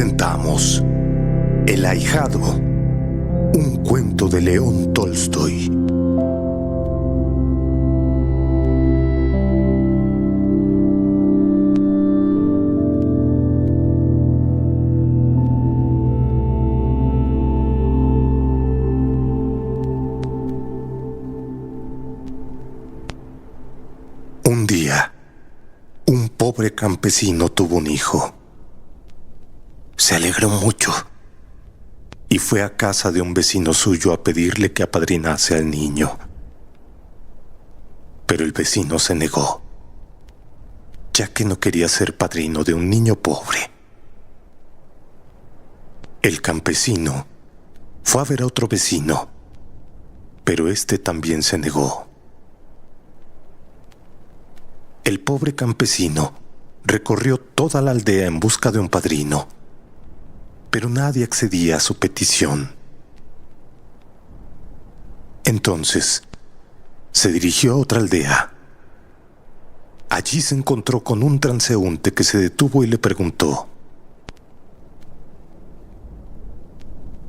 presentamos El ahijado, un cuento de León Tolstoy. Un día, un pobre campesino tuvo un hijo. Se alegró mucho y fue a casa de un vecino suyo a pedirle que apadrinase al niño. Pero el vecino se negó, ya que no quería ser padrino de un niño pobre. El campesino fue a ver a otro vecino, pero este también se negó. El pobre campesino recorrió toda la aldea en busca de un padrino, pero nadie accedía a su petición. Entonces, se dirigió a otra aldea. Allí se encontró con un transeúnte que se detuvo y le preguntó: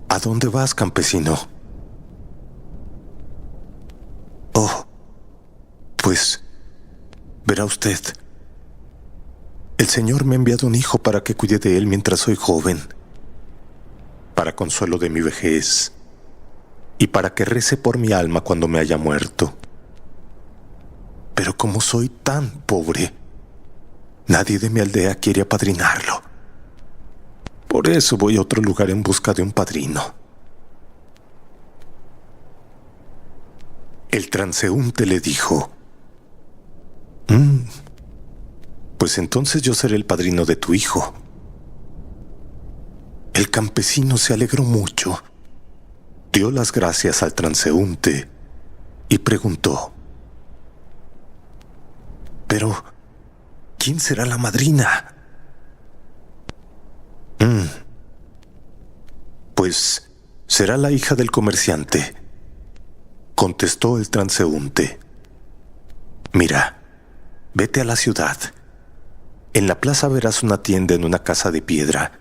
¿A dónde vas, campesino? Oh, pues, verá usted, el Señor me ha enviado un hijo para que cuide de él mientras soy joven, para consuelo de mi vejez y para que rece por mi alma cuando me haya muerto. Pero como soy tan pobre, nadie de mi aldea quiere apadrinarlo. Por eso voy a otro lugar en busca de un padrino. El transeúnte le dijo: Pues entonces yo seré el padrino de tu hijo. El campesino se alegró mucho, dio las gracias al transeúnte y preguntó: ¿Pero quién será la madrina? Pues será la hija del comerciante, contestó el transeúnte. Mira, vete a la ciudad. En la plaza verás una tienda en una casa de piedra.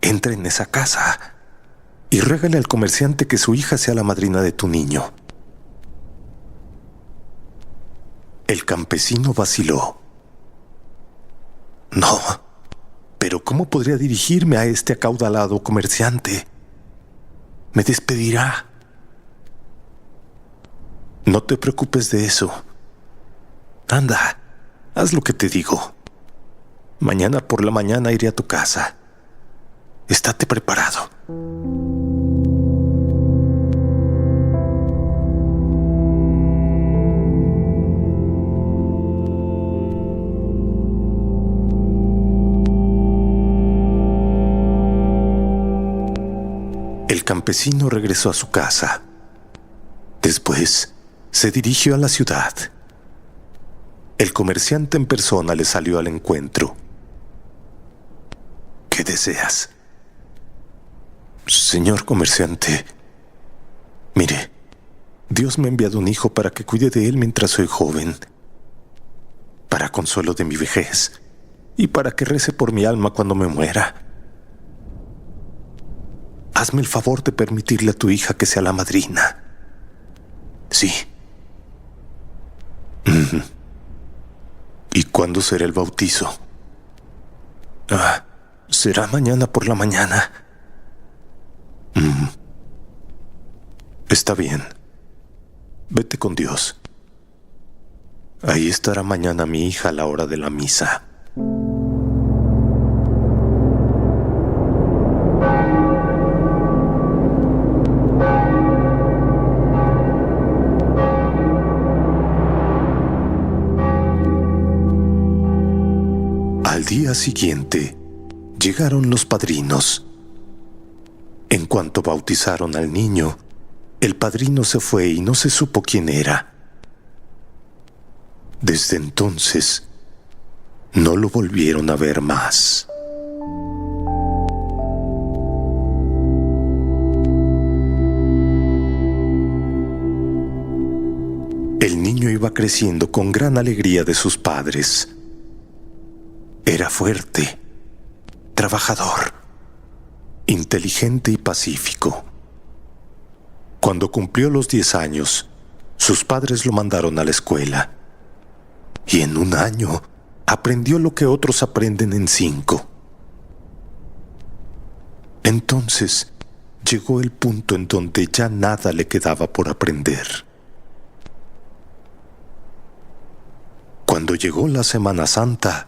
Entra en esa casa y ruégale al comerciante que su hija sea la madrina de tu niño. El campesino vaciló. No, pero ¿cómo podría dirigirme a este acaudalado comerciante? Me despedirá. No te preocupes de eso. Anda, haz lo que te digo. Mañana por la mañana iré a tu casa. Estate preparado. El campesino regresó a su casa. Después, se dirigió a la ciudad. El comerciante en persona le salió al encuentro. ¿Qué deseas? Señor comerciante, mire, Dios me ha enviado un hijo para que cuide de él mientras soy joven, para consuelo de mi vejez y para que rece por mi alma cuando me muera. Hazme el favor de permitirle a tu hija que sea la madrina. Sí. ¿Y cuándo será el bautizo? Será mañana por la mañana. Está bien. Vete con Dios. Ahí estará mañana mi hija a la hora de la misa. Al día siguiente, llegaron los padrinos. En cuanto bautizaron al niño, el padrino se fue y no se supo quién era. Desde entonces, no lo volvieron a ver más. El niño iba creciendo con gran alegría de sus padres. Era fuerte, trabajador, inteligente y pacífico. Cuando cumplió los 10 años, sus padres lo mandaron a la escuela. Y en 1 año aprendió lo que otros aprenden en 5. Entonces llegó el punto en donde ya nada le quedaba por aprender. Cuando llegó la Semana Santa,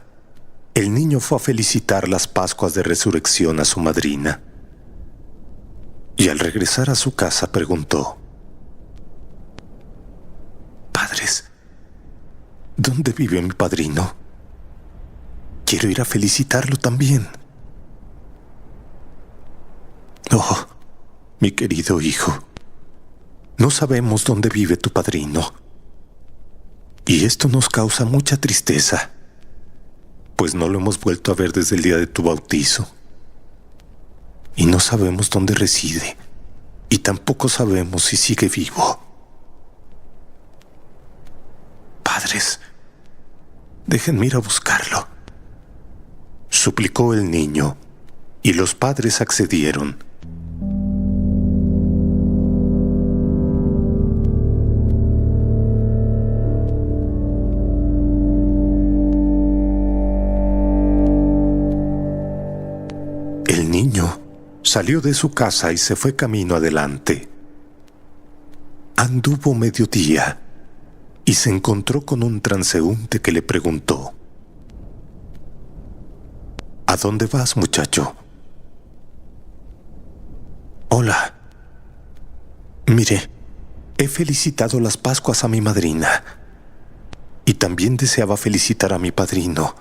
el niño fue a felicitar las Pascuas de Resurrección a su madrina. Y al regresar a su casa preguntó: «Padres, ¿dónde vive mi padrino? Quiero ir a felicitarlo también». «Oh, mi querido hijo, no sabemos dónde vive tu padrino. Y esto nos causa mucha tristeza, pues no lo hemos vuelto a ver desde el día de tu bautizo. Y no sabemos dónde reside, y tampoco sabemos si sigue vivo. Padres, déjenme ir a buscarlo», suplicó el niño, y los padres accedieron. El niño salió de su casa y se fue camino adelante. Anduvo mediodía y se encontró con un transeúnte que le preguntó: «¿A dónde vas, muchacho?». «Hola. Mire, he felicitado las Pascuas a mi madrina y también deseaba felicitar a mi padrino,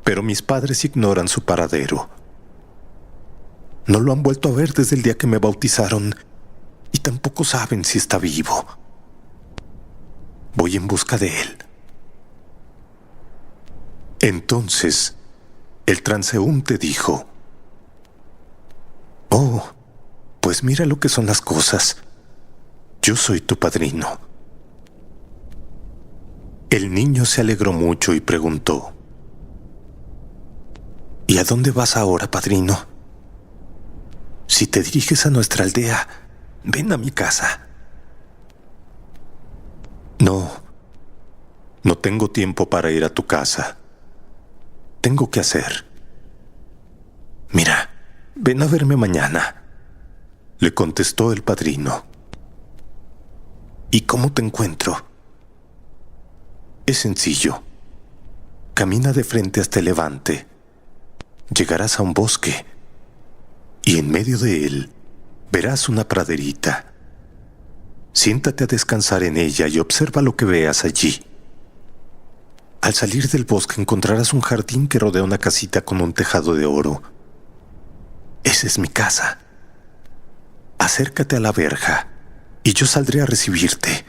pero mis padres ignoran su paradero. No lo han vuelto a ver desde el día que me bautizaron y tampoco saben si está vivo. Voy en busca de él». Entonces, el transeúnte dijo: «Oh, pues mira lo que son las cosas. Yo soy tu padrino». El niño se alegró mucho y preguntó: «¿Y a dónde vas ahora, padrino? Si te diriges a nuestra aldea, ven a mi casa». No tengo tiempo para ir a tu casa. Tengo que hacer. Mira, ven a verme mañana», le contestó el padrino. «¿Y cómo te encuentro?». «Es sencillo. Camina de frente hasta el levante. Llegarás a un bosque y en medio de él verás una praderita. Siéntate a descansar en ella y observa lo que veas allí. Al salir del bosque encontrarás un jardín que rodea una casita con un tejado de oro. Esa es mi casa. Acércate a la verja y yo saldré a recibirte».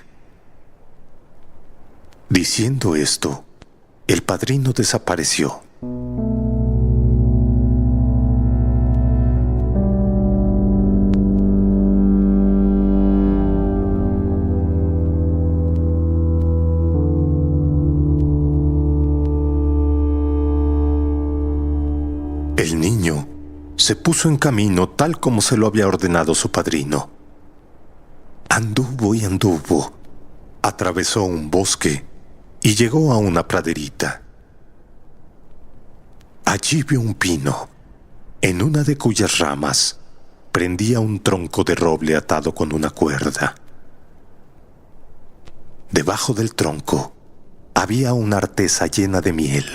Diciendo esto, el padrino desapareció. El niño se puso en camino tal como se lo había ordenado su padrino. Anduvo y anduvo, atravesó un bosque y llegó a una praderita. Allí vio un pino, en una de cuyas ramas prendía un tronco de roble atado con una cuerda. Debajo del tronco había una artesa llena de miel.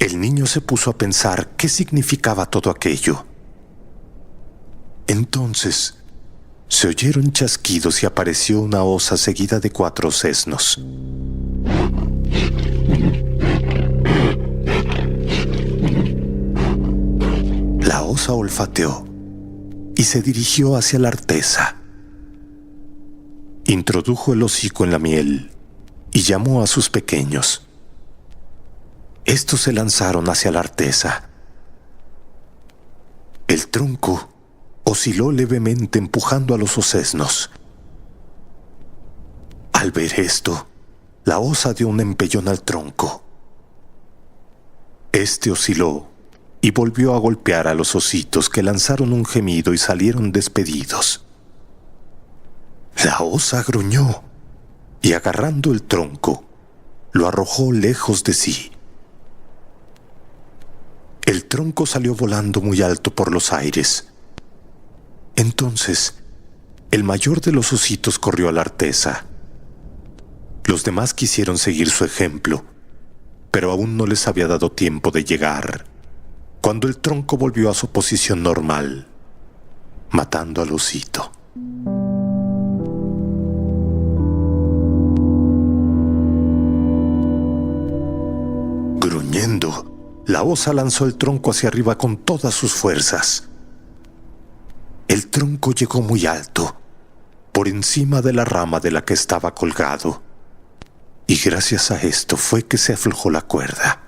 El niño se puso a pensar qué significaba todo aquello. Entonces se oyeron chasquidos y apareció una osa seguida de 4 asnos. La osa olfateó y se dirigió hacia la artesa. Introdujo el hocico en la miel y llamó a sus pequeños. Estos se lanzaron hacia la artesa. El tronco osciló levemente empujando a los asnos. Al ver esto, la osa dio un empellón al tronco. Este osciló y volvió a golpear a los ositos, que lanzaron un gemido y salieron despedidos. La osa gruñó y, agarrando el tronco, lo arrojó lejos de sí. El tronco salió volando muy alto por los aires. Entonces, el mayor de los ositos corrió a la artesa. Los demás quisieron seguir su ejemplo, pero aún no les había dado tiempo de llegar, cuando el tronco volvió a su posición normal, matando al osito. Gruñendo, la osa lanzó el tronco hacia arriba con todas sus fuerzas. El tronco llegó muy alto, por encima de la rama de la que estaba colgado, y gracias a esto fue que se aflojó la cuerda.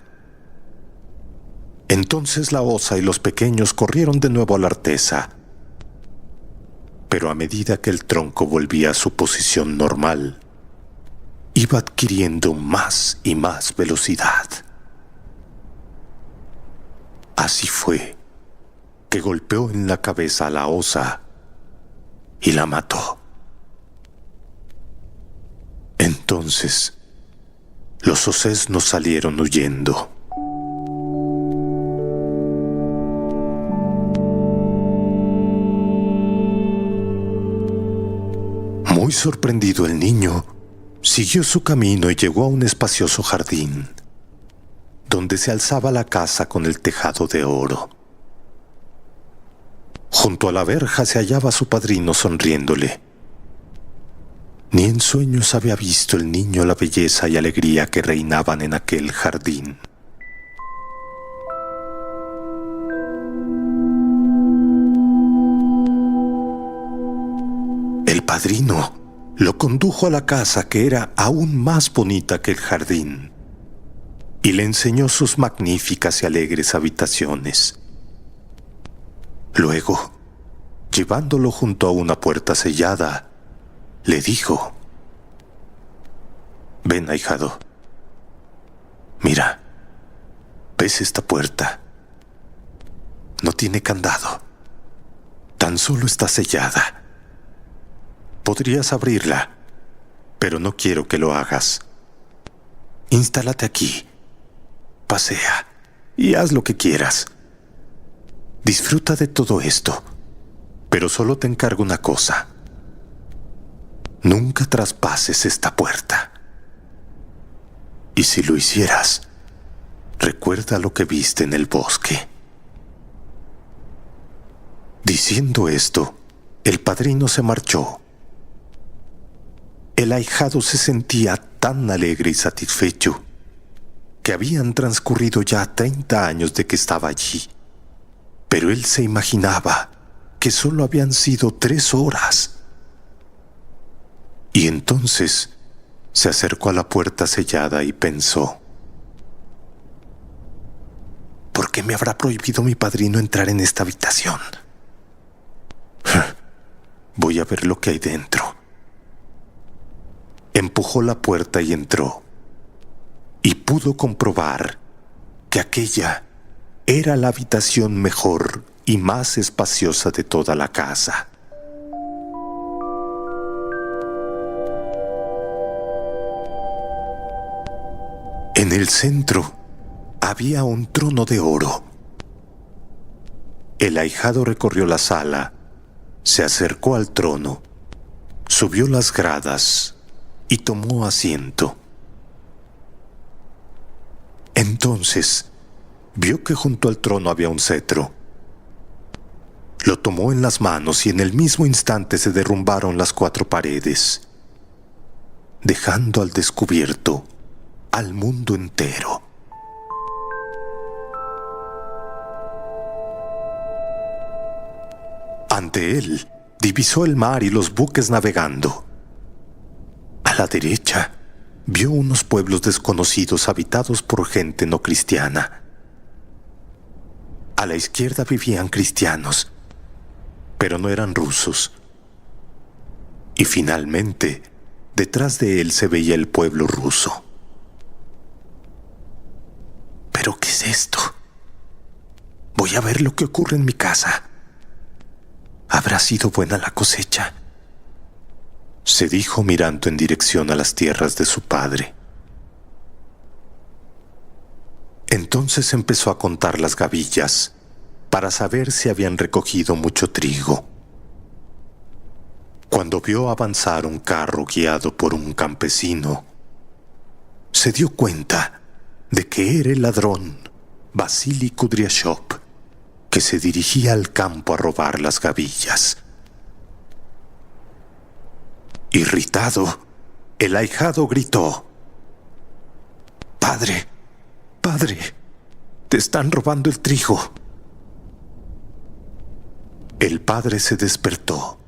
Entonces la osa y los pequeños corrieron de nuevo a la artesa, pero a medida que el tronco volvía a su posición normal, iba adquiriendo más y más velocidad. Así fue que golpeó en la cabeza a la osa y la mató. Entonces, los osesnos salieron huyendo. Muy sorprendido, el niño siguió su camino y llegó a un espacioso jardín, donde se alzaba la casa con el tejado de oro. Junto a la verja se hallaba su padrino sonriéndole. Ni en sueños había visto el niño la belleza y alegría que reinaban en aquel jardín. El padrino lo condujo a la casa, que era aún más bonita que el jardín, y le enseñó sus magníficas y alegres habitaciones. Luego, llevándolo junto a una puerta sellada, le dijo: «Ven, ahijado. Mira, ¿ves esta puerta? No tiene candado. Tan solo está sellada. Podrías abrirla, pero no quiero que lo hagas. Instálate aquí, pasea y haz lo que quieras. Disfruta de todo esto, pero solo te encargo una cosa. Nunca traspases esta puerta. Y si lo hicieras, recuerda lo que viste en el bosque». Diciendo esto, el padrino se marchó. El ahijado se sentía tan alegre y satisfecho que habían transcurrido ya 30 años de que estaba allí, pero él se imaginaba que solo habían sido 3 horas. Y entonces se acercó a la puerta sellada y pensó: ¿por qué me habrá prohibido mi padrino entrar en esta habitación? Voy a ver lo que hay dentro. Empujó la puerta y entró, y pudo comprobar que aquella era la habitación mejor y más espaciosa de toda la casa. En el centro había un trono de oro. El ahijado recorrió la sala, se acercó al trono, subió las gradas y tomó asiento. Entonces vio que junto al trono había un cetro. Lo tomó en las manos y en el mismo instante se derrumbaron las 4 paredes, dejando al descubierto al mundo entero. Ante él divisó el mar y los buques navegando. A la derecha vio unos pueblos desconocidos habitados por gente no cristiana. A la izquierda vivían cristianos, pero no eran rusos. Y finalmente, detrás de él se veía el pueblo ruso. ¿Pero qué es esto? Voy a ver lo que ocurre en mi casa. ¿Habrá sido buena la cosecha?, se dijo mirando en dirección a las tierras de su padre. Entonces empezó a contar las gavillas para saber si habían recogido mucho trigo. Cuando vio avanzar un carro guiado por un campesino, se dio cuenta de que era el ladrón Vasily Kudryashov, que se dirigía al campo a robar las gavillas. Irritado, el ahijado gritó: «Padre, padre, te están robando el trigo». El padre se despertó.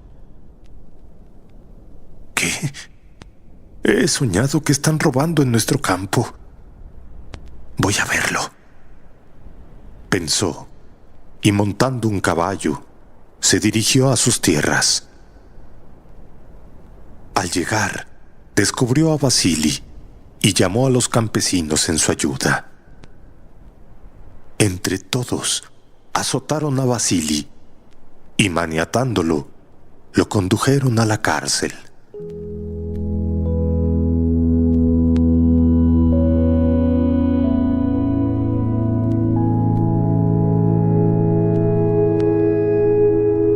¿Qué? He soñado que están robando en nuestro campo. Voy a verlo, pensó, y montando un caballo, se dirigió a sus tierras. Al llegar, descubrió a Vasily y llamó a los campesinos en su ayuda. Entre todos, azotaron a Vasily y, maniatándolo, lo condujeron a la cárcel.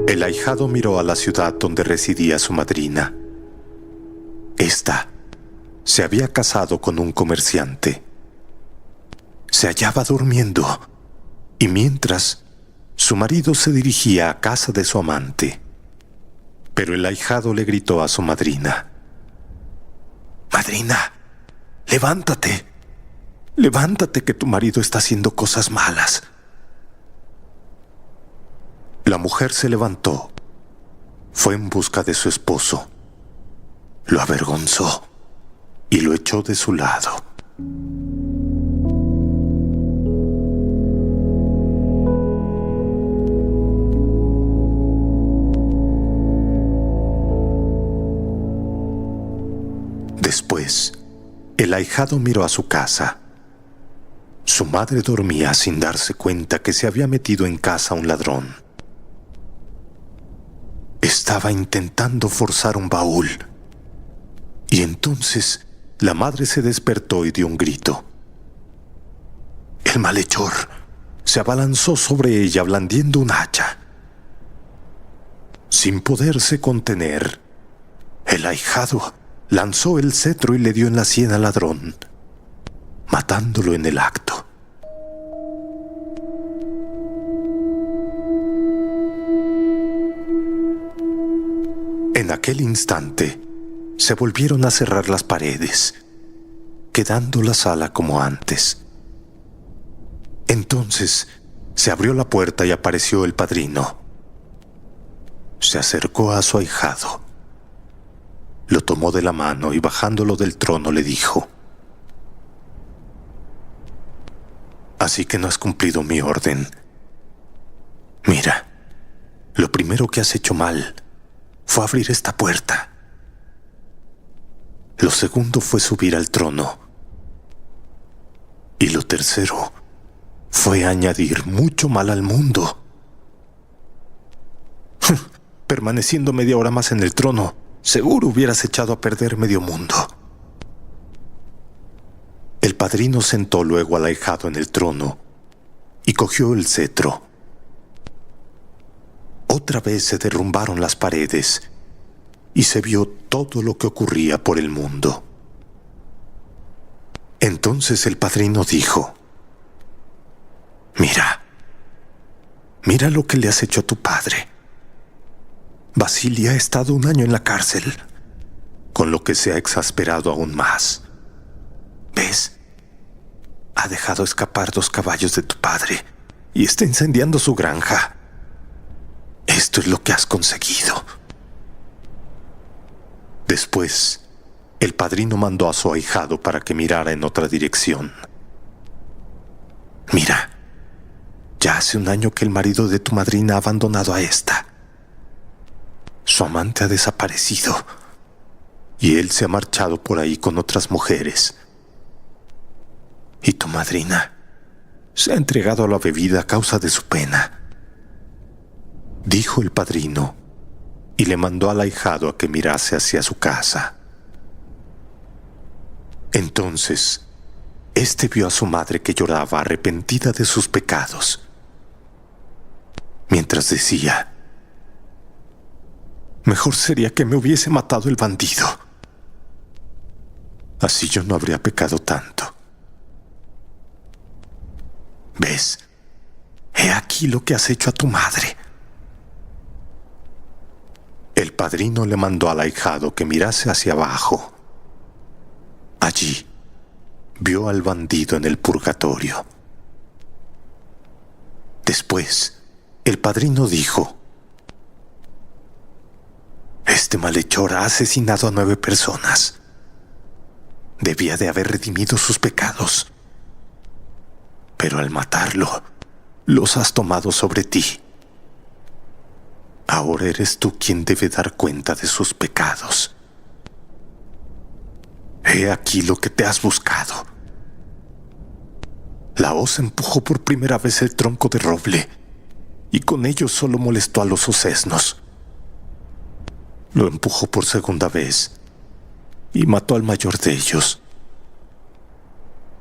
El ahijado miró a la ciudad donde residía su madrina. Esta se había casado con un comerciante. Se hallaba durmiendo, y mientras su marido se dirigía a casa de su amante. Pero el ahijado le gritó a su madrina: «Madrina, levántate, levántate, que tu marido está haciendo cosas malas». La mujer se levantó, fue en busca de su esposo, lo avergonzó y lo echó de su lado. Después, el ahijado miró a su casa. Su madre dormía sin darse cuenta que se había metido en casa un ladrón. Estaba intentando forzar un baúl. Y entonces la madre se despertó y dio un grito. El malhechor se abalanzó sobre ella blandiendo un hacha. Sin poderse contener, el ahijado lanzó el cetro y le dio en la sien al ladrón, matándolo en el acto. En aquel instante, se volvieron a cerrar las paredes, quedando la sala como antes. Entonces, se abrió la puerta y apareció el padrino. Se acercó a su ahijado, lo tomó de la mano y, bajándolo del trono, le dijo: «Así que no has cumplido mi orden. Mira, lo primero que has hecho mal fue abrir esta puerta. Lo segundo fue subir al trono. Y lo tercero fue añadir mucho mal al mundo. Permaneciendo media hora más en el trono, seguro hubieras echado a perder medio mundo». El padrino sentó luego al ahijado en el trono y cogió el cetro. Otra vez se derrumbaron las paredes y se vio todo lo que ocurría por el mundo. Entonces el padrino dijo: «Mira, mira lo que le has hecho a tu padre. Vasily ha estado 1 año en la cárcel, con lo que se ha exasperado aún más. ¿Ves? Ha dejado escapar 2 caballos de tu padre y está incendiando su granja. Esto es lo que has conseguido». Después, el padrino mandó a su ahijado para que mirara en otra dirección. «Mira, ya hace 1 año que el marido de tu madrina ha abandonado a esta. Su amante ha desaparecido y él se ha marchado por ahí con otras mujeres. Y tu madrina Se ha entregado a la bebida a causa de su pena, dijo el padrino, y le mandó al ahijado a que mirase hacia su casa. Entonces, éste vio a su madre que lloraba arrepentida de sus pecados, mientras decía: mejor sería que me hubiese matado el bandido. Así yo no habría pecado tanto. ¿Ves? He aquí lo que has hecho a tu madre. El padrino le mandó al ahijado que mirase hacia abajo. Allí vio al bandido en el purgatorio. Después, el padrino dijo: este malhechor ha asesinado a 9 personas. Debía de haber redimido sus pecados. Pero al matarlo, los has tomado sobre ti. Ahora eres tú quien debe dar cuenta de sus pecados. He aquí lo que te has buscado. La hoz empujó por primera vez el tronco de roble, y con ello solo molestó a los osesnos. Lo empujó por segunda vez, y mató al mayor de ellos.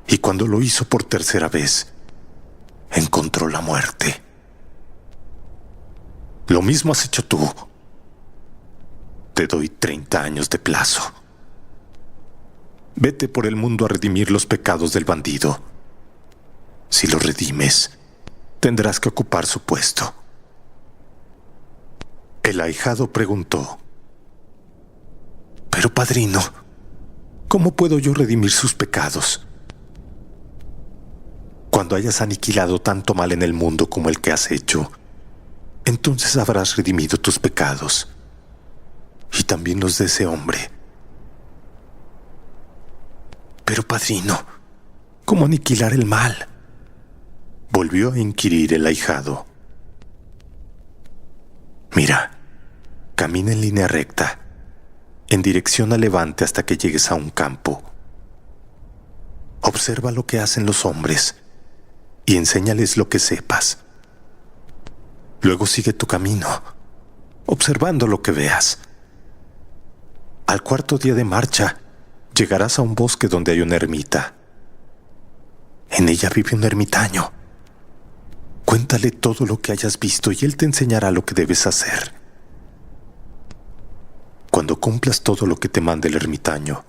Y cuando lo hizo por tercera vez, encontró la muerte. Lo mismo has hecho tú. Te doy 30 años de plazo. Vete por el mundo a redimir los pecados del bandido. Si lo redimes, tendrás que ocupar su puesto. El ahijado preguntó: pero padrino, ¿cómo puedo yo redimir sus pecados? Cuando hayas aniquilado tanto mal en el mundo como el que has hecho, entonces habrás redimido tus pecados, y también los de ese hombre. Pero padrino, ¿cómo aniquilar el mal?, volvió a inquirir el ahijado. Mira, camina en línea recta, en dirección a levante hasta que llegues a un campo. Observa lo que hacen los hombres y enséñales lo que sepas. Luego sigue tu camino, observando lo que veas. Al 4.º día de marcha, llegarás a un bosque donde hay una ermita. En ella vive un ermitaño. Cuéntale todo lo que hayas visto y él te enseñará lo que debes hacer. Cuando cumplas todo lo que te mande el ermitaño,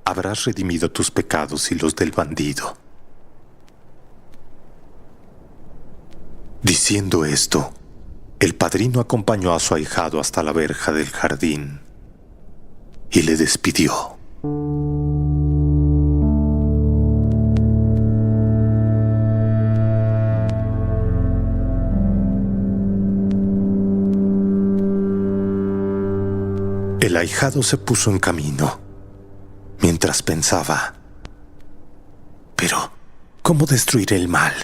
habrás redimido tus pecados y los del bandido. Diciendo esto, el padrino acompañó a su ahijado hasta la verja del jardín y le despidió. El ahijado se puso en camino, mientras pensaba: pero, ¿cómo destruiré el mal?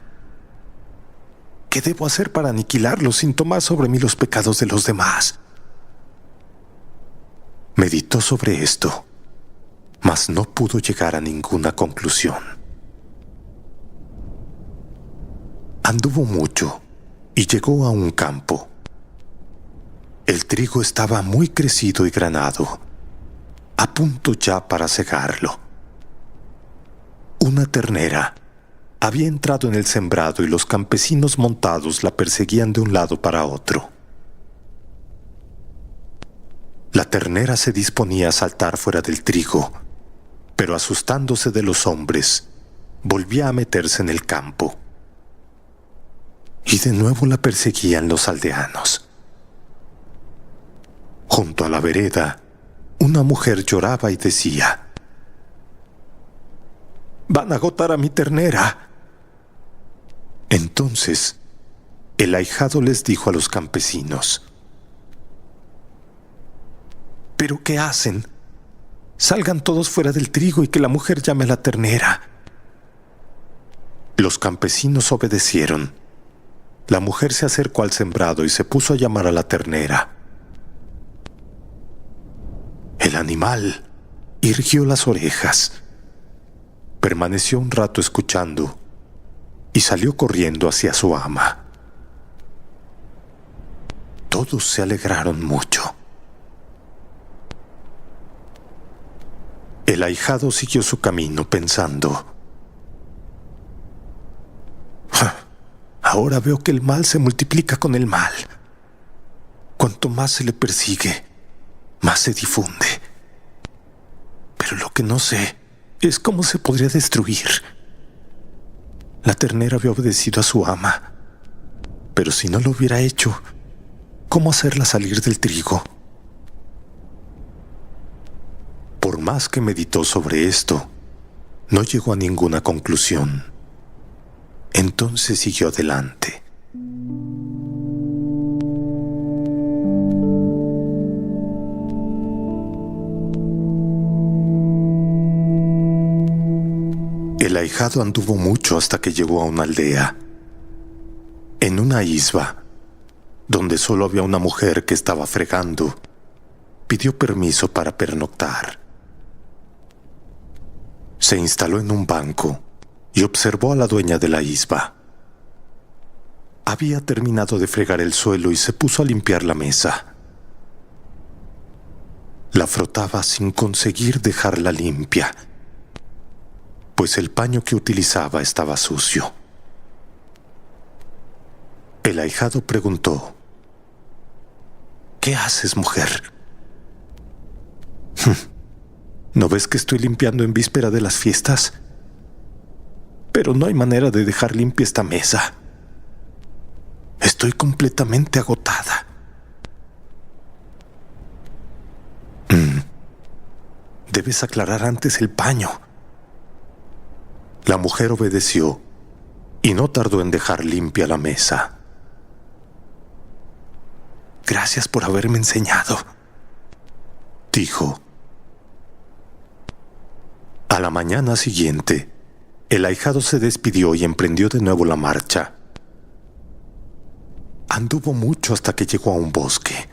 ¿Qué debo hacer para aniquilarlo sin tomar sobre mí los pecados de los demás? Meditó sobre esto, mas no pudo llegar a ninguna conclusión. Anduvo mucho y llegó a un campo. El trigo estaba muy crecido y granado, a punto ya para cegarlo. Una ternera había entrado en el sembrado y los campesinos montados la perseguían de un lado para otro. La ternera se disponía a saltar fuera del trigo, pero asustándose de los hombres, volvía a meterse en el campo. Y de nuevo la perseguían los aldeanos. Junto a la vereda, una mujer lloraba y decía: «Van a agotar a mi ternera». Entonces, el ahijado les dijo a los campesinos: «¿Pero qué hacen? Salgan todos fuera del trigo y que la mujer llame a la ternera». Los campesinos obedecieron. La mujer se acercó al sembrado y se puso a llamar a la ternera. El animal irguió las orejas, permaneció un rato escuchando y salió corriendo hacia su ama. Todos se alegraron mucho. El ahijado siguió su camino pensando: ahora veo que el mal se multiplica con el mal. Cuanto más se le persigue, más se difunde. Pero lo que no sé es cómo se podría destruir. La ternera había obedecido a su ama, pero si no lo hubiera hecho, ¿cómo hacerla salir del trigo? Por más que meditó sobre esto, no llegó a ninguna conclusión. Entonces siguió adelante. El ahijado anduvo mucho hasta que llegó a una aldea. En una isba, donde solo había una mujer que estaba fregando, pidió permiso para pernoctar. Se instaló en un banco y observó a la dueña de la isba. Había terminado de fregar el suelo y se puso a limpiar la mesa. La frotaba sin conseguir dejarla limpia, pues el paño que utilizaba estaba sucio. El ahijado preguntó: ¿qué haces, mujer? ¿No ves que estoy limpiando en víspera de las fiestas? Pero no hay manera de dejar limpia esta mesa. Estoy completamente agotada. Debes aclarar antes el paño. La mujer obedeció y no tardó en dejar limpia la mesa. Gracias por haberme enseñado, dijo. A la mañana siguiente, el ahijado se despidió y emprendió de nuevo la marcha. Anduvo mucho hasta que llegó a un bosque.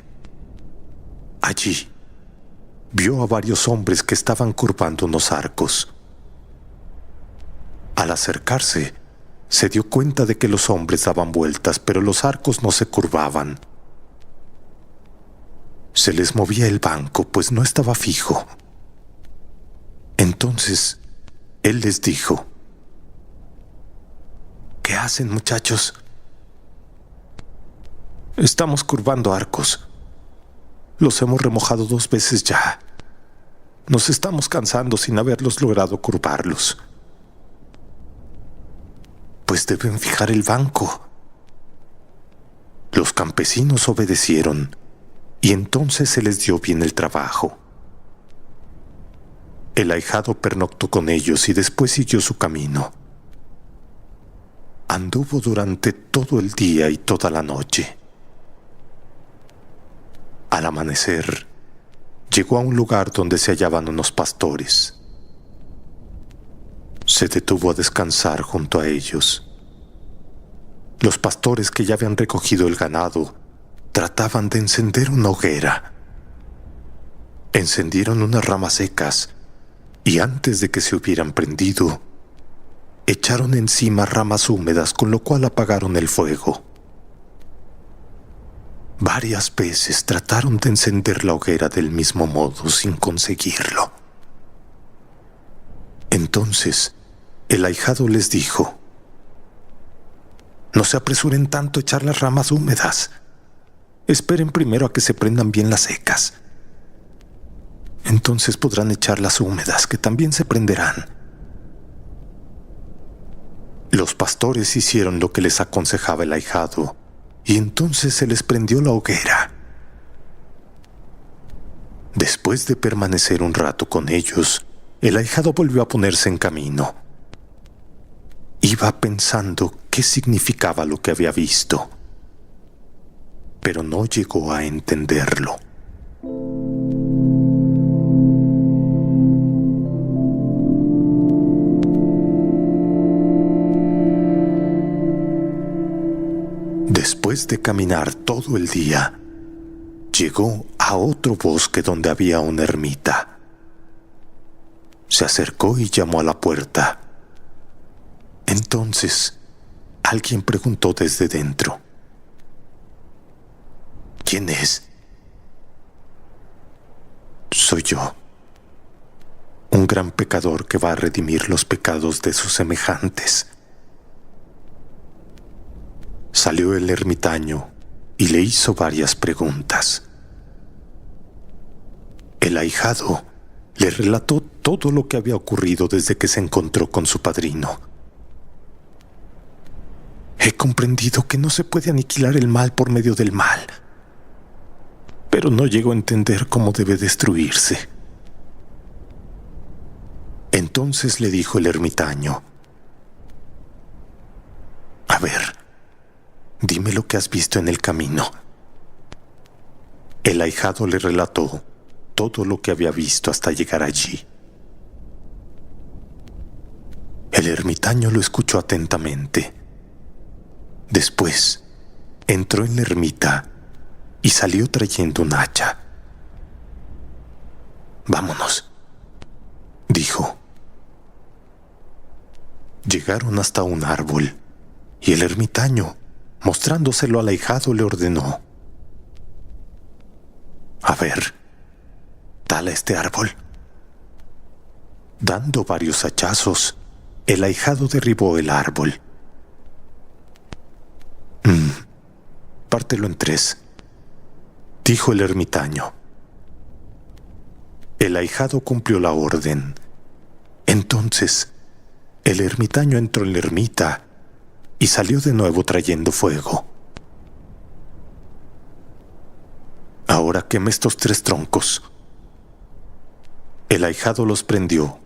Allí, vio a varios hombres que estaban curvando unos arcos. Al acercarse, se dio cuenta de que los hombres daban vueltas, pero los arcos no se curvaban. Se les movía el banco, pues no estaba fijo. Entonces, él les dijo: ¿qué hacen, muchachos? Estamos curvando arcos. Los hemos remojado 2 veces ya. Nos estamos cansando sin haberlos logrado curvarlos. Pues deben fijar el banco. Los campesinos obedecieron, y entonces se les dio bien el trabajo. El ahijado pernoctó con ellos y después siguió su camino. Anduvo durante todo el día y toda la noche. Al amanecer, llegó a un lugar donde se hallaban unos pastores. Se detuvo a descansar junto a ellos. Los pastores, que ya habían recogido el ganado, trataban de encender una hoguera. Encendieron unas ramas secas y antes de que se hubieran prendido, echaron encima ramas húmedas, con lo cual apagaron el fuego. Varias veces trataron de encender la hoguera del mismo modo sin conseguirlo. Entonces, el ahijado les dijo: no se apresuren tanto a echar las ramas húmedas. Esperen primero a que se prendan bien las secas. Entonces podrán echar las húmedas, que también se prenderán. Los pastores hicieron lo que les aconsejaba el ahijado, y entonces se les prendió la hoguera. Después de permanecer un rato con ellos, el ahijado volvió a ponerse en camino. Iba pensando qué significaba lo que había visto, pero no llegó a entenderlo. Después de caminar todo el día, llegó a otro bosque donde había una ermita. Se acercó y llamó a la puerta. Entonces, Alguien preguntó desde dentro: ¿quién es? Soy yo, un gran pecador que va a redimir los pecados de sus semejantes. Salió el ermitaño y le hizo varias preguntas. El ahijado le relató todo lo que había ocurrido desde que se encontró con su padrino. He comprendido que no se puede aniquilar el mal por medio del mal, pero no llego a entender cómo debe destruirse. Entonces le dijo el ermitaño: a ver, dime lo que has visto en el camino. El ahijado le relató todo lo que había visto hasta llegar allí. El ermitaño lo escuchó atentamente. Después, entró en la ermita y salió trayendo un hacha. Vámonos, dijo. Llegaron hasta un árbol y el ermitaño, mostrándoselo al ahijado, le ordenó: a ver, tala este árbol. Dando varios hachazos, el ahijado derribó el árbol. Pártelo en 3, dijo el ermitaño. El ahijado cumplió la orden. Entonces, el ermitaño entró en la ermita y salió de nuevo trayendo fuego. Ahora quema estos 3 troncos. El ahijado los prendió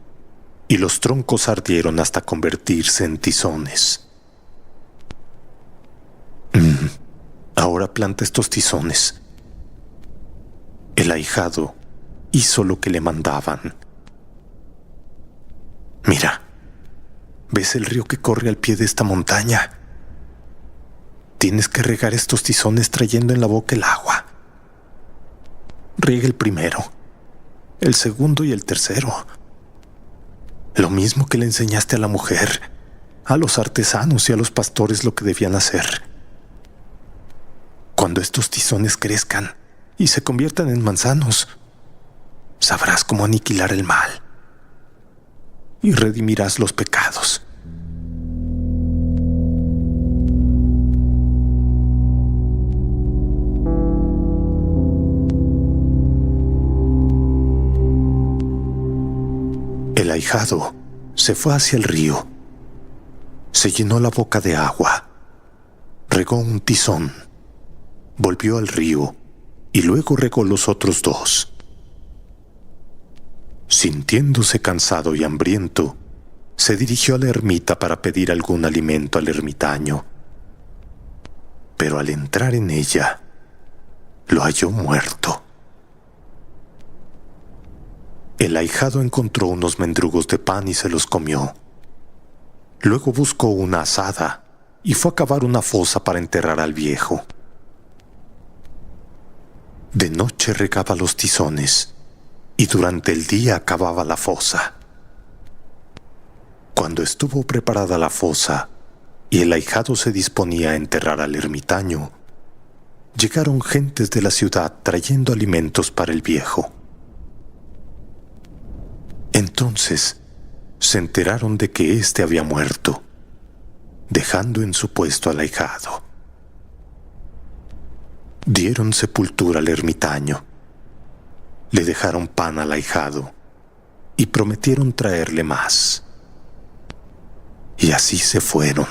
y los troncos ardieron hasta convertirse en tizones. Ahora planta estos tizones. El ahijado hizo lo que le mandaban. Mira, ¿ves el río que corre al pie de esta montaña? Tienes que regar estos tizones trayendo en la boca el agua. Riega el primero, el segundo y el tercero. Lo mismo que le enseñaste a la mujer, a los artesanos y a los pastores lo que debían hacer. Cuando estos tizones crezcan y se conviertan en manzanos, sabrás cómo aniquilar el mal y redimirás los pecados. El ahijado se fue hacia el río, se llenó la boca de agua, regó un tizón, volvió al río y luego regó los otros 2. Sintiéndose cansado y hambriento, se dirigió a la ermita para pedir algún alimento al ermitaño. Pero al entrar en ella, lo halló muerto. El ahijado encontró unos mendrugos de pan y se los comió. Luego buscó una azada y fue a cavar una fosa para enterrar al viejo. De noche regaba los tizones y durante el día cavaba la fosa. Cuando estuvo preparada la fosa y el ahijado se disponía a enterrar al ermitaño, llegaron gentes de la ciudad trayendo alimentos para el viejo. Entonces se enteraron de que éste había muerto, dejando en su puesto al ahijado. Dieron sepultura al ermitaño, le dejaron pan al ahijado y prometieron traerle más. Y así se fueron.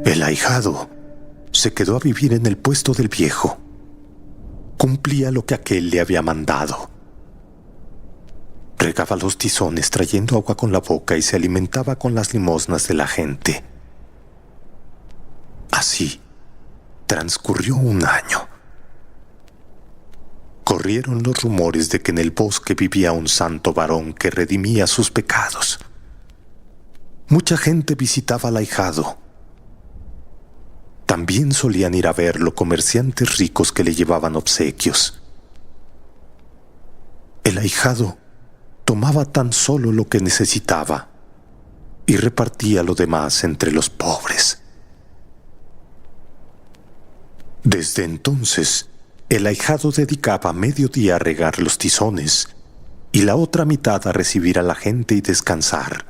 El ahijado se quedó a vivir en el puesto del viejo. Cumplía lo que aquél le había mandado. Regaba los tizones trayendo agua con la boca y se alimentaba con las limosnas de la gente. Así transcurrió un año. Corrieron los rumores de que en el bosque vivía un santo varón que redimía sus pecados. Mucha gente visitaba al ahijado. También solían ir a verlo comerciantes ricos que le llevaban obsequios. El ahijado tomaba tan solo lo que necesitaba y repartía lo demás entre los pobres. Desde entonces, el ahijado dedicaba medio día a regar los tizones y la otra mitad a recibir a la gente y descansar.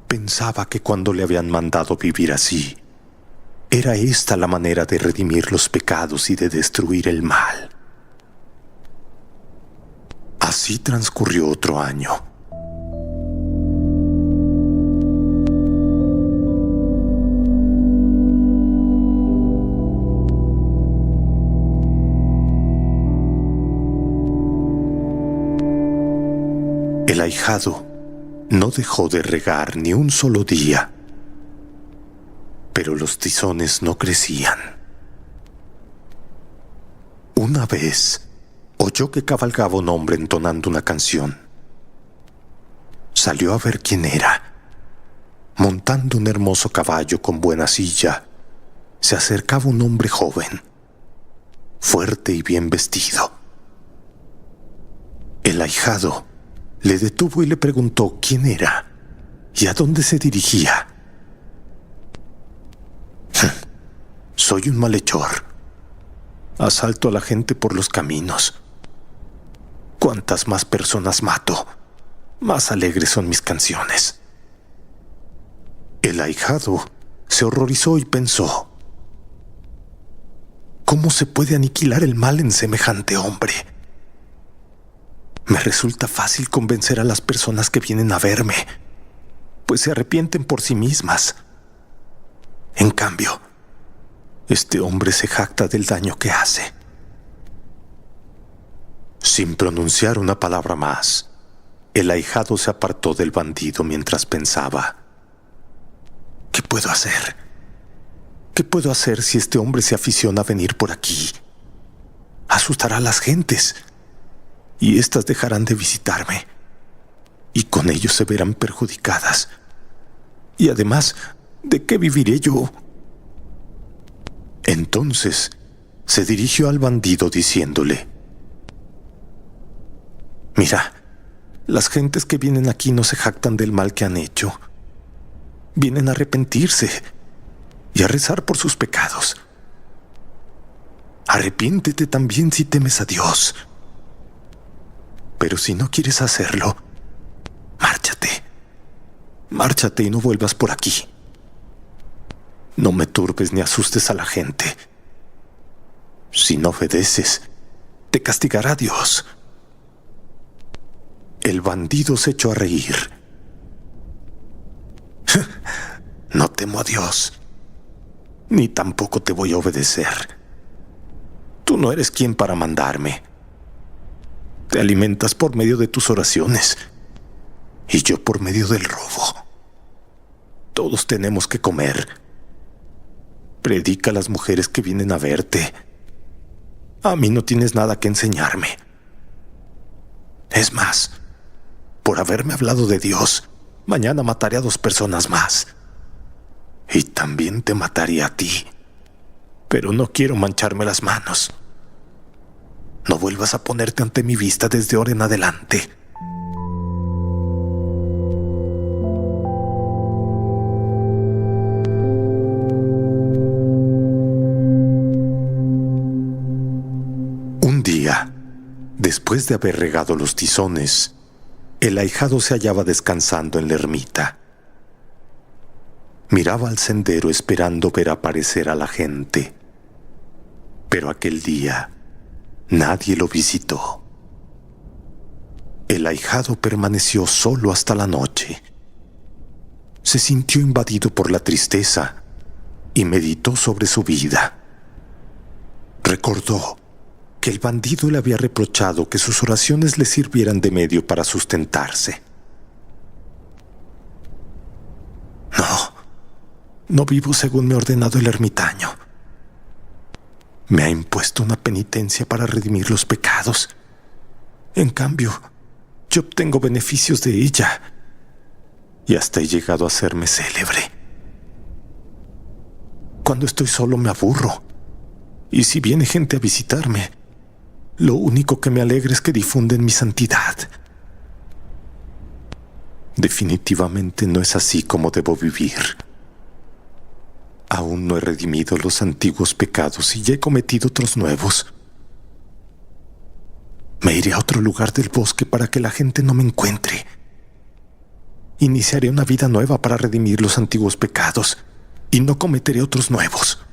Pensaba que cuando le habían mandado vivir así, era esta la manera de redimir los pecados y de destruir el mal. Así transcurrió otro año. El ahijado no dejó de regar ni un solo día, pero los tizones no crecían. Una vez oyó que cabalgaba un hombre entonando una canción. Salió a ver quién era. Montando un hermoso caballo con buena silla, se acercaba un hombre joven, fuerte y bien vestido. El ahijado le detuvo y le preguntó quién era y a dónde se dirigía. Soy un malhechor. Asalto a la gente por los caminos. Cuantas más personas mato, más alegres son mis canciones. El ahijado se horrorizó y pensó: ¿cómo se puede aniquilar el mal en semejante hombre? Me resulta fácil convencer a las personas que vienen a verme, pues se arrepienten por sí mismas. En cambio, este hombre se jacta del daño que hace. Sin pronunciar una palabra más, el ahijado se apartó del bandido mientras pensaba: ¿qué puedo hacer? ¿Qué puedo hacer si este hombre se aficiona a venir por aquí? Asustará a las gentes, y éstas dejarán de visitarme, y con ello se verán perjudicadas. Y además, ¿de qué viviré yo? Entonces se dirigió al bandido diciéndole: mira, las gentes que vienen aquí no se jactan del mal que han hecho. Vienen a arrepentirse y a rezar por sus pecados. Arrepiéntete también si temes a Dios. Pero si no quieres hacerlo, márchate. Márchate y no vuelvas por aquí. No me turbes ni asustes a la gente. Si no obedeces, te castigará Dios. El bandido se echó a reír. No temo a Dios, ni tampoco te voy a obedecer. Tú no eres quien para mandarme. Te alimentas por medio de tus oraciones y yo por medio del robo. Todos tenemos que comer. Predica a las mujeres que vienen a verte. A mí no tienes nada que enseñarme. Es más, por haberme hablado de Dios, mañana mataré a 2 personas más. Y también te mataré a ti. Pero no quiero mancharme las manos. No vuelvas a ponerte ante mi vista desde ahora en adelante. Un día, después de haber regado los tizones, el ahijado se hallaba descansando en la ermita. Miraba al sendero esperando ver aparecer a la gente. Pero aquel día nadie lo visitó. El ahijado permaneció solo hasta la noche. Se sintió invadido por la tristeza y meditó sobre su vida. Recordó que el bandido le había reprochado que sus oraciones le sirvieran de medio para sustentarse. No vivo según me ha ordenado el ermitaño. Me ha impuesto una penitencia para redimir los pecados. En cambio, yo obtengo beneficios de ella y hasta he llegado a hacerme célebre. Cuando estoy solo me aburro. Y si viene gente a visitarme, lo único que me alegra es que difunden mi santidad. Definitivamente no es así como debo vivir. Aún no he redimido los antiguos pecados y ya he cometido otros nuevos. Me iré a otro lugar del bosque para que la gente no me encuentre. Iniciaré una vida nueva para redimir los antiguos pecados y no cometeré otros nuevos.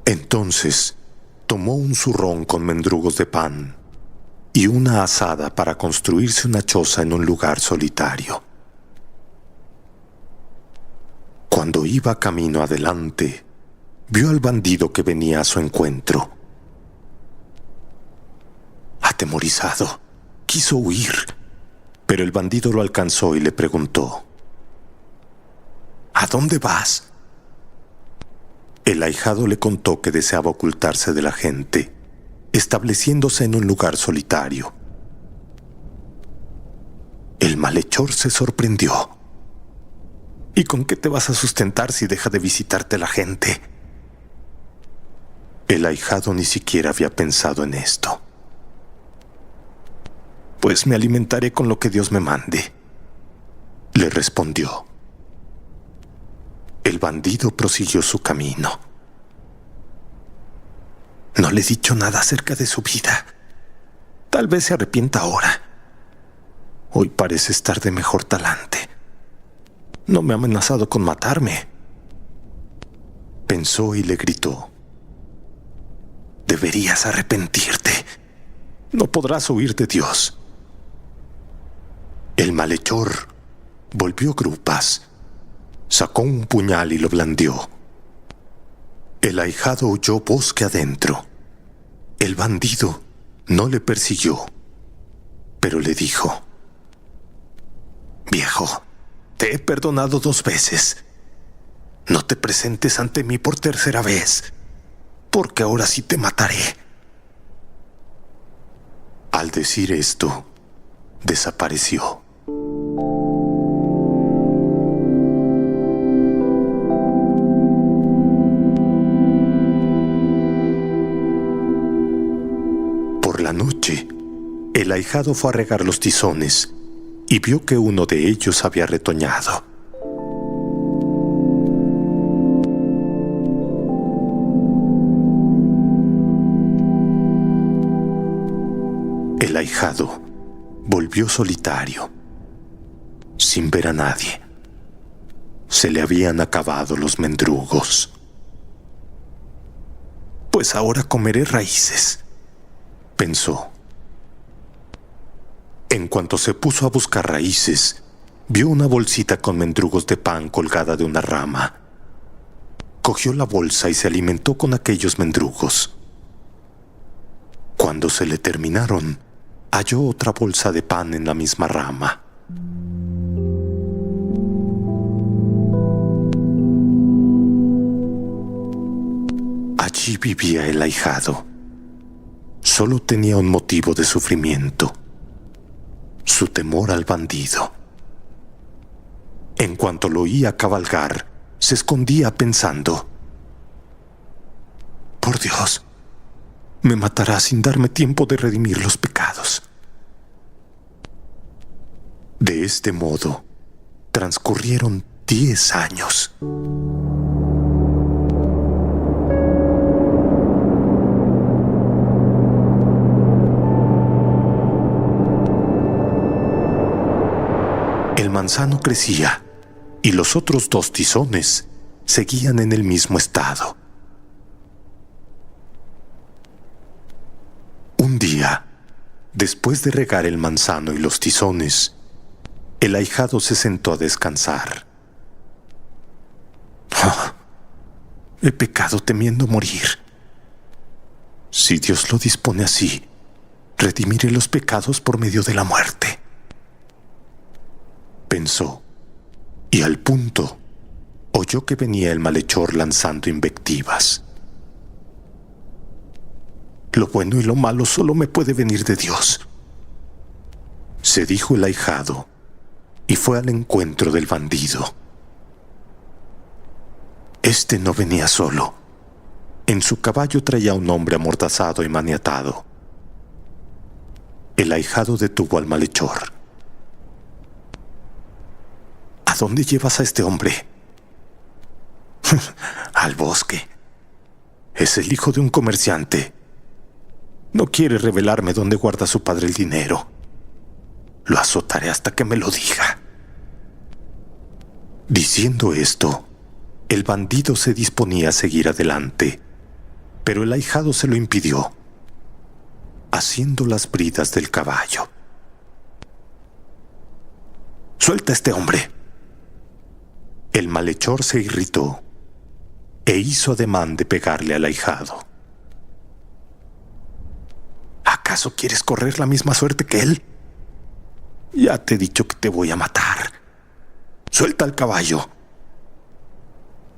Entonces tomó un zurrón con mendrugos de pan y una azada para construirse una choza en un lugar solitario. Cuando iba camino adelante, vio al bandido que venía a su encuentro. Atemorizado, quiso huir, pero el bandido lo alcanzó y le preguntó: ¿A dónde vas? El ahijado le contó que deseaba ocultarse de la gente, estableciéndose en un lugar solitario. El malhechor se sorprendió. ¿Y con qué te vas a sustentar si deja de visitarte la gente? El ahijado ni siquiera había pensado en esto. Pues me alimentaré con lo que Dios me mande, le respondió. El bandido prosiguió su camino. No le he dicho nada acerca de su vida. Tal vez se arrepienta ahora. Hoy parece estar de mejor talante. No me ha amenazado con matarme. Pensó y le gritó: deberías arrepentirte. No podrás huir de Dios. El malhechor volvió grupas, sacó un puñal y lo blandió. El ahijado huyó bosque adentro. El bandido no le persiguió, pero le dijo: viejo, te he perdonado 2 veces. No te presentes ante mí por 3ª vez, porque ahora sí te mataré. Al decir esto, desapareció. Por la noche, el ahijado fue a regar los tizones y vio que uno de ellos había retoñado. El ahijado volvió solitario, sin ver a nadie. Se le habían acabado los mendrugos. Pues ahora comeré raíces, pensó. En cuanto se puso a buscar raíces, vio una bolsita con mendrugos de pan colgada de una rama. Cogió la bolsa y se alimentó con aquellos mendrugos. Cuando se le terminaron, halló otra bolsa de pan en la misma rama. Allí vivía el ahijado. Solo tenía un motivo de sufrimiento: su temor al bandido. En cuanto lo oía cabalgar, se escondía pensando: por Dios, me matará sin darme tiempo de redimir los pecados. De este modo, transcurrieron 10 años. El manzano crecía y los otros 2 tizones seguían en el mismo estado. Un día, después de regar el manzano y los tizones, el ahijado se sentó a descansar. Oh, he pecado temiendo morir. Si Dios lo dispone así, redimiré los pecados por medio de la muerte, pensó, y al punto oyó que venía el malhechor lanzando invectivas. Lo bueno y lo malo solo me puede venir de Dios, se dijo el ahijado, y fue al encuentro del bandido. Este no venía solo. En su caballo traía un hombre amordazado y maniatado. El ahijado detuvo al malhechor. ¿A dónde llevas a este hombre? Al bosque. Es el hijo de un comerciante. No quiere revelarme dónde guarda su padre el dinero. Lo azotaré hasta que me lo diga. Diciendo esto, el bandido se disponía a seguir adelante, pero el ahijado se lo impidió, haciendo las bridas del caballo. «¡Suelta a este hombre!». El malhechor se irritó e hizo ademán de pegarle al ahijado. ¿Acaso quieres correr la misma suerte que él? Ya te he dicho que te voy a matar. ¡Suelta al caballo!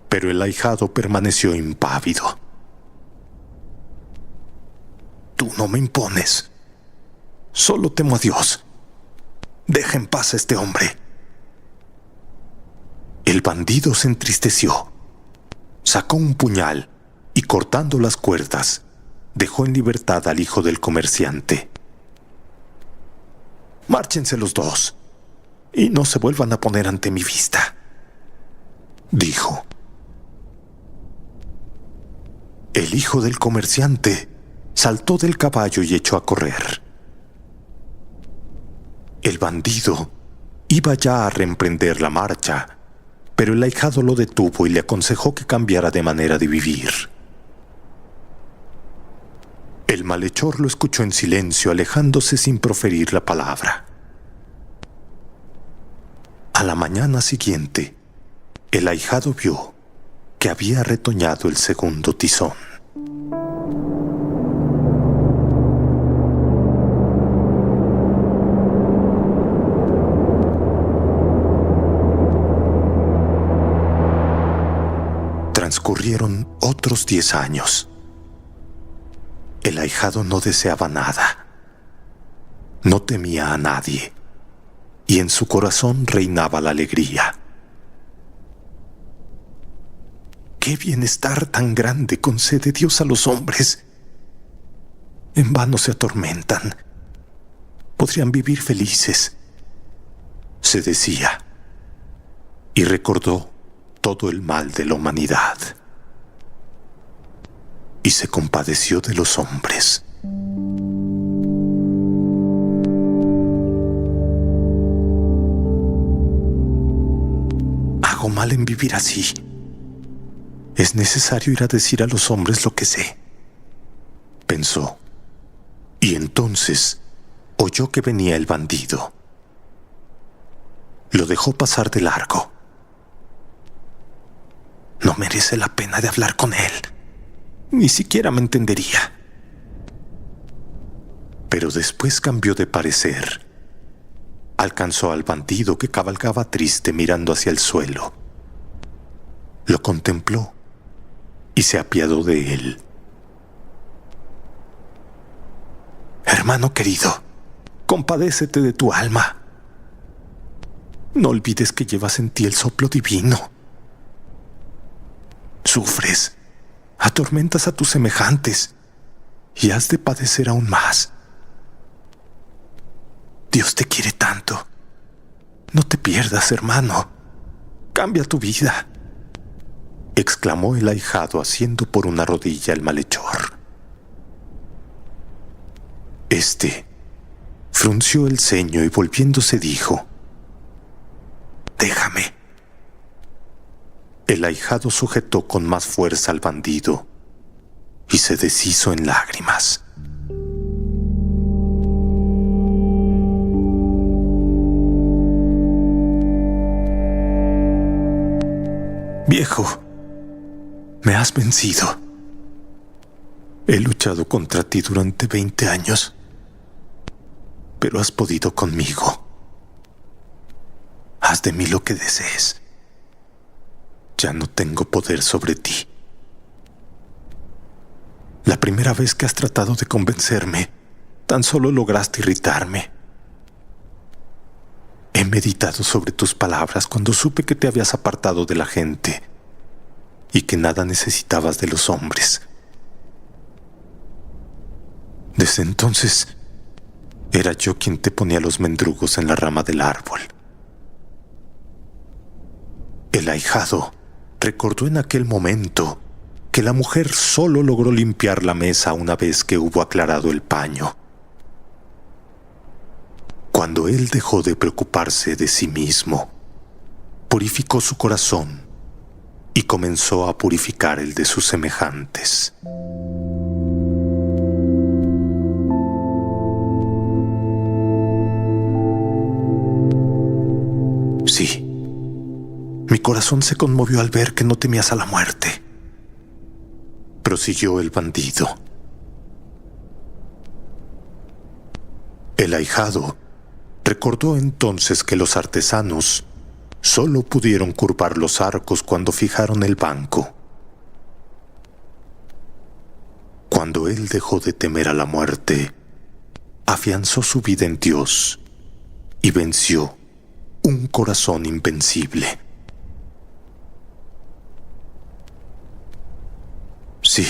Pero el ahijado permaneció impávido. Tú no me impones. Solo temo a Dios. Deja en paz a este hombre. El bandido se entristeció. Sacó un puñal y, cortando las cuerdas, dejó en libertad al hijo del comerciante. «Márchense los dos y no se vuelvan a poner ante mi vista», dijo. El hijo del comerciante saltó del caballo y echó a correr. El bandido iba ya a reemprender la marcha, pero el ahijado lo detuvo y le aconsejó que cambiara de manera de vivir. El malhechor lo escuchó en silencio, alejándose sin proferir la palabra. A la mañana siguiente, el ahijado vio que había retoñado el segundo tizón. Transcurrieron otros 10 años. El ahijado no deseaba nada. No temía a nadie. Y en su corazón reinaba la alegría. ¿Qué bienestar tan grande concede Dios a los hombres? En vano se atormentan. Podrían vivir felices, se decía, y recordó todo el mal de la humanidad. Y se compadeció de los hombres. Hago mal en vivir así. Es necesario ir a decir a los hombres lo que sé, pensó. Y entonces oyó que venía el bandido. Lo dejó pasar de largo. No merece la pena de hablar con él. Ni siquiera me entendería. Pero después cambió de parecer. Alcanzó al bandido que cabalgaba triste mirando hacia el suelo. Lo contempló y se apiadó de él. Hermano querido, compadécete de tu alma. No olvides que llevas en ti el soplo divino. Sufres, atormentas a tus semejantes y has de padecer aún más. Dios te quiere tanto. No te pierdas, hermano. Cambia tu vida, exclamó el ahijado haciendo por una rodilla el malhechor. Este frunció el ceño y volviéndose dijo: «Déjame». El ahijado sujetó con más fuerza al bandido y se deshizo en lágrimas. Viejo, me has vencido. He luchado contra ti durante 20 años, pero has podido conmigo. Haz de mí lo que desees. Ya no tengo poder sobre ti. La primera vez que has tratado de convencerme, tan solo lograste irritarme. He meditado sobre tus palabras cuando supe que te habías apartado de la gente. y que nada necesitabas de los hombres. Desde entonces, era yo quien te ponía los mendrugos en la rama del árbol. El ahijado recordó en aquel momento que la mujer solo logró limpiar la mesa una vez que hubo aclarado el paño. Cuando él dejó de preocuparse de sí mismo, purificó su corazón y comenzó a purificar el de sus semejantes. Sí, mi corazón se conmovió al ver que no temías a la muerte, prosiguió el bandido. El ahijado recordó entonces que los artesanos solo pudieron curvar los arcos cuando fijaron el banco. Cuando él dejó de temer a la muerte, afianzó su vida en Dios y venció un corazón invencible. Sí,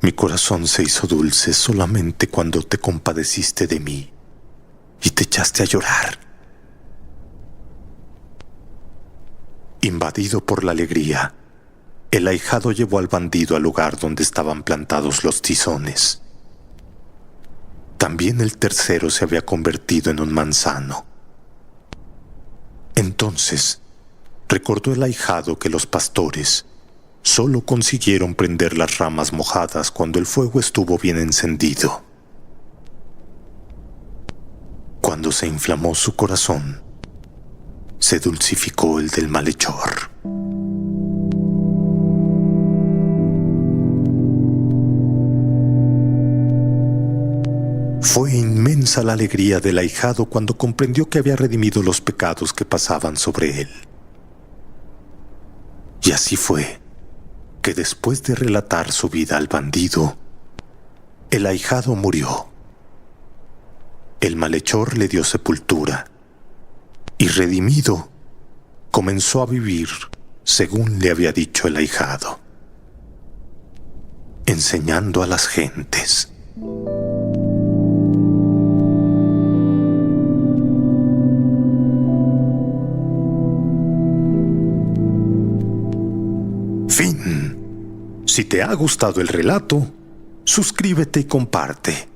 mi corazón se hizo dulce solamente cuando te compadeciste de mí y te echaste a llorar. Invadido por la alegría, el ahijado llevó al bandido al lugar donde estaban plantados los tizones. También el tercero se había convertido en un manzano. Entonces, recordó el ahijado que los pastores solo consiguieron prender las ramas mojadas cuando el fuego estuvo bien encendido. Cuando se inflamó su corazón, se dulcificó el del malhechor. Fue inmensa la alegría del ahijado cuando comprendió que había redimido los pecados que pasaban sobre él. Y así fue que después de relatar su vida al bandido, el ahijado murió. El malhechor le dio sepultura y redimido comenzó a vivir según le había dicho el ahijado, enseñando a las gentes. Fin. Si te ha gustado el relato, suscríbete y comparte.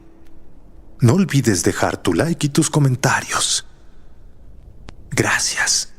No olvides dejar tu like y tus comentarios. Gracias.